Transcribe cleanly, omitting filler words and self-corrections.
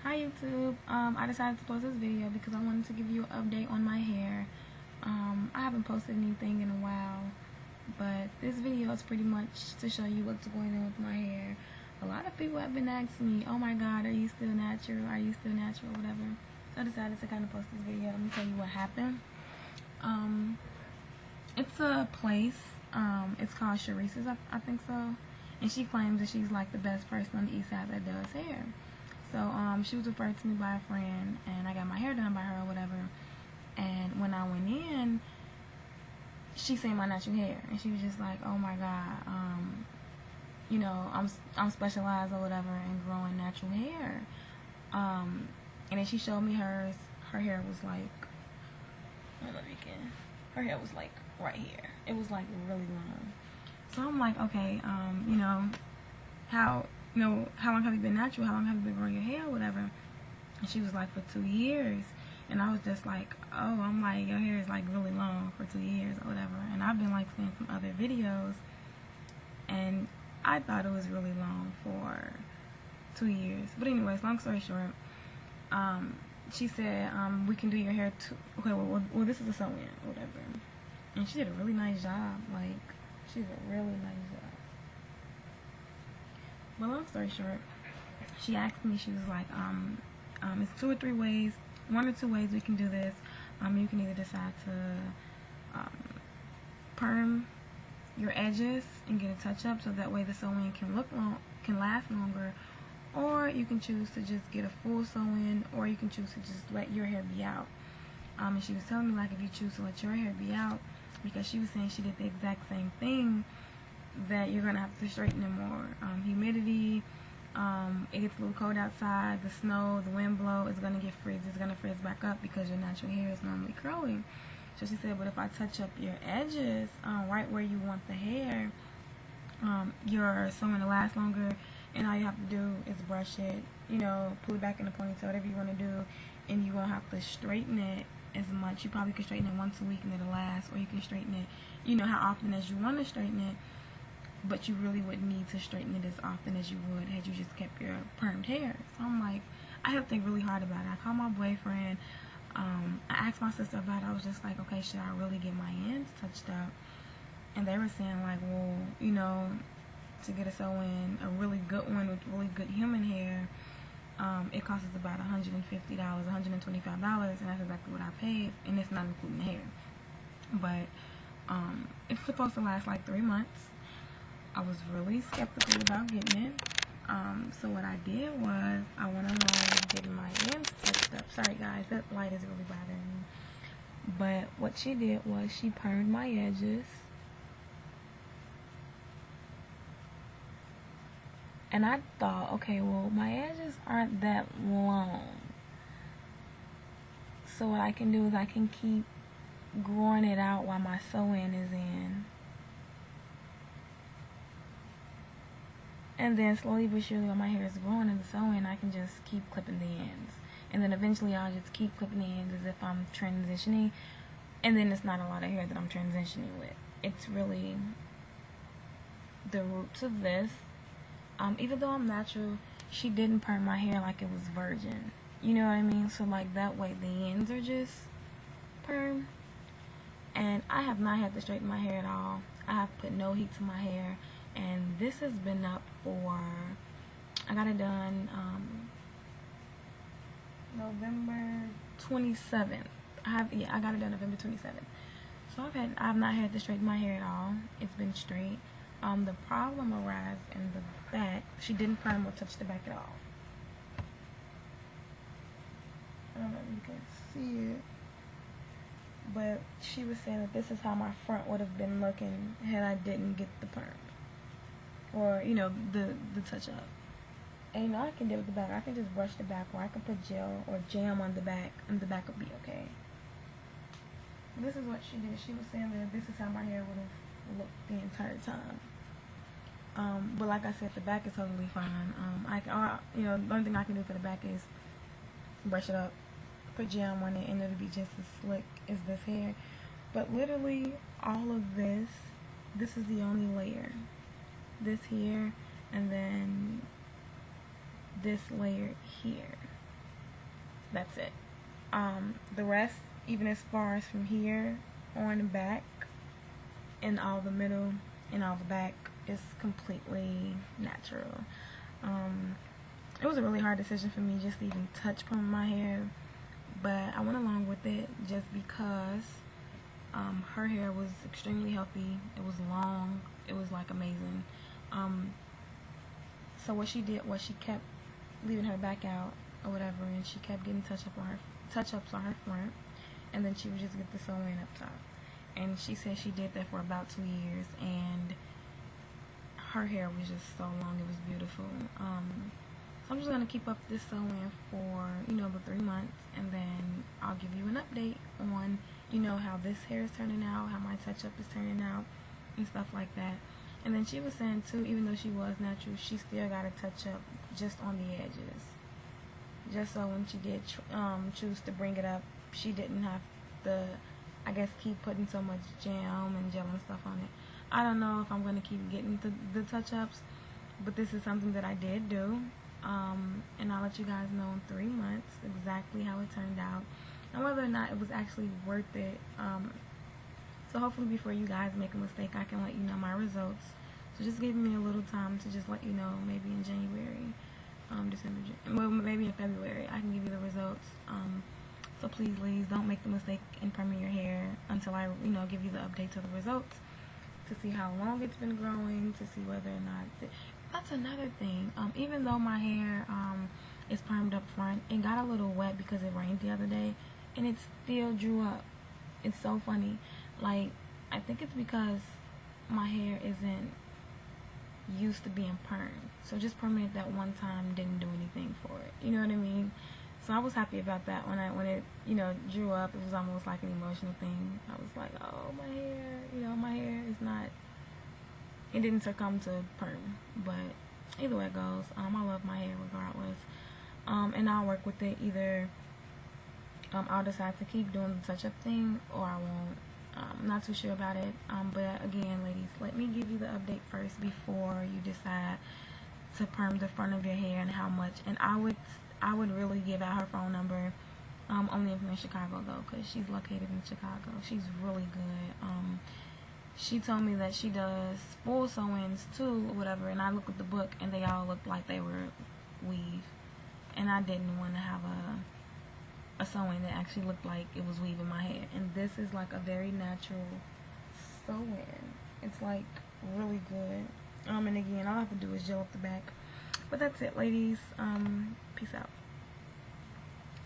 Hi YouTube. I decided to post this video because I wanted to give you an update on my hair. I haven't posted anything in a while, but this video is pretty much to show you what's going on with my hair. A lot of people have been asking me, oh my god, are you still natural? Are you still natural? Whatever. So I decided to kind of post this video. Let me tell you what happened. It's a place. It's called Sharice's, I think so. And she claims that she's like the best person on the east side that does hair. So she was referred to me by a friend, and I got my hair done by her or whatever. And when I went in, she seen my natural hair, and she was just like, "Oh my God, you know, I'm specialized or whatever in growing natural hair." And then she showed me hers. Her hair was like, her hair was like right here. It was like really long. So I'm like, okay, you know, how long have you been natural? How long have you been growing your hair or whatever? And she was like, for 2 years. And I was just like, oh, I'm like, your hair is like really long for 2 years or whatever. And I've been like seeing some other videos, and I thought it was really long for 2 years. But anyways, long story short, she said, we can do your hair okay, well, this is a sew-in or whatever. And she did a really nice job. Like, she did a really nice job. But long story short, she asked me, she was like, it's 2 or 3 ways, 1 or 2 ways we can do this. You can either decide to perm your edges and get a touch up so that way the sew-in can last longer, or you can choose to just get a full sew-in, or you can choose to just let your hair be out. And she was telling me, like, if you choose to let your hair be out, because she was saying she did the exact same thing, that you're gonna have to straighten it more. Humidity, it gets a little cold outside, the snow, the wind blow, it's gonna get frizz. It's gonna frizz back up because your natural hair is normally curly. So she said, but if I touch up your edges, right where you want the hair, your sewing to last longer, and all you have to do is brush it, you know, pull it back in a ponytail, whatever you want to do, and you won't have to straighten it as much. You probably can straighten it once a week and it'll last, or you can straighten it, you know, how often as you want to straighten it, but you really wouldn't need to straighten it as often as you would had you just kept your permed hair. So I'm like, I had to think really hard about it. I called my boyfriend. I asked my sister about it. I was just like, okay, should I really get my ends touched up? And they were saying, like, well, you know, to get a sew-in, a really good one with really good human hair, it costs about $150, $125, and that's exactly what I paid, and it's not including the hair. But it's supposed to last like 3 months. I was really skeptical about getting it. So what I did was I went online getting my ends touched up. Sorry guys, that light is really bothering me. But what she did was she permed my edges. And I thought, okay, well, my edges aren't that long. So what I can do is I can keep growing it out while my sew-in is in. And then slowly but surely, when my hair is growing in the sew-in, I can just keep clipping the ends. And then eventually I'll just keep clipping the ends as if I'm transitioning. And then it's not a lot of hair that I'm transitioning with. It's really the roots of this. Even though I'm natural, she didn't perm my hair like it was virgin. You know what I mean? So like that way the ends are just perm. And I have not had to straighten my hair at all. I have put no heat to my hair. And this has been up for, I got it done November 27th. I got it done November 27th. So I've not had to straighten my hair at all. It's been straight. The problem arises in the back. She didn't perm or touch the back at all. I don't know if you can see it, but she was saying that this is how my front would have been looking had I didn't get the perm, or you know, the touch up. And you know, I can do it with the back. I can just brush the back, or I can put gel or jam on the back, and the back will be okay. This is what she did. She was saying that this is how my hair would have looked the entire time. But like I said, the back is totally fine. You know, the only thing I can do for the back is brush it up, put jam on it, and it'll be just as slick as this hair. But literally, all of this is the only layer. This here, and then this layer here. That's it. The rest, even as far as from here on the back and all the middle and all the back, is completely natural. It was a really hard decision for me just to even touch perm my hair, but I went along with it just because her hair was extremely healthy. It was long. It was like amazing. So what she did was she kept leaving her back out or whatever, and she kept getting touch-ups on her front, and then she would just get the sew-in up top. And she said she did that for about 2 years, and her hair was just so long. It was beautiful. So I'm just going to keep up this sew-in for, the 3 months, and then I'll give you an update on, how this hair is turning out, how my touch-up is turning out, and stuff like that. And then she was saying, too, even though she was natural, she still got to touch up just on the edges. Just so when she did choose to bring it up, she didn't have to, I guess, keep putting so much jam and gel and stuff on it. I don't know if I'm going to keep getting the touch-ups, but this is something that I did do. And I'll let you guys know in 3 months exactly how it turned out and whether or not it was actually worth it. So hopefully before you guys make a mistake, I can let you know my results. So just give me a little time to just let you know, maybe in January, December, well, maybe in February, I can give you the results. So please, ladies, don't make the mistake in perming your hair until I, give you the update to the results, to see how long it's been growing, to see whether or not that's another thing. Even though my hair is permed up front, it got a little wet because it rained the other day, and it still drew up. It's so funny. Like, I think it's because my hair isn't used to being permed, so just perming it that one time didn't do anything for it. You know what I mean? So I was happy about that. When it drew up, it was almost like an emotional thing. I was like, oh, my hair, my hair is not, it didn't succumb to perm. But either way it goes, I love my hair regardless. And I'll work with it. Either I'll decide to keep doing the touch-up thing, or I won't. I'm not too sure about it. But again, ladies, let me give you the update first before you decide to perm the front of your hair and how much. And I would really give out her phone number, only if I'm in Chicago though, because she's located in Chicago. She's really good. She told me that she does full sew-ins too, or whatever, and I looked at the book and they all looked like they were weave, and I didn't want to have a sew-in that actually looked like it was weave in my hair. And this is like a very natural sew-in. It's like really good. And again, all I have to do is gel up the back. But that's it, ladies. Peace out.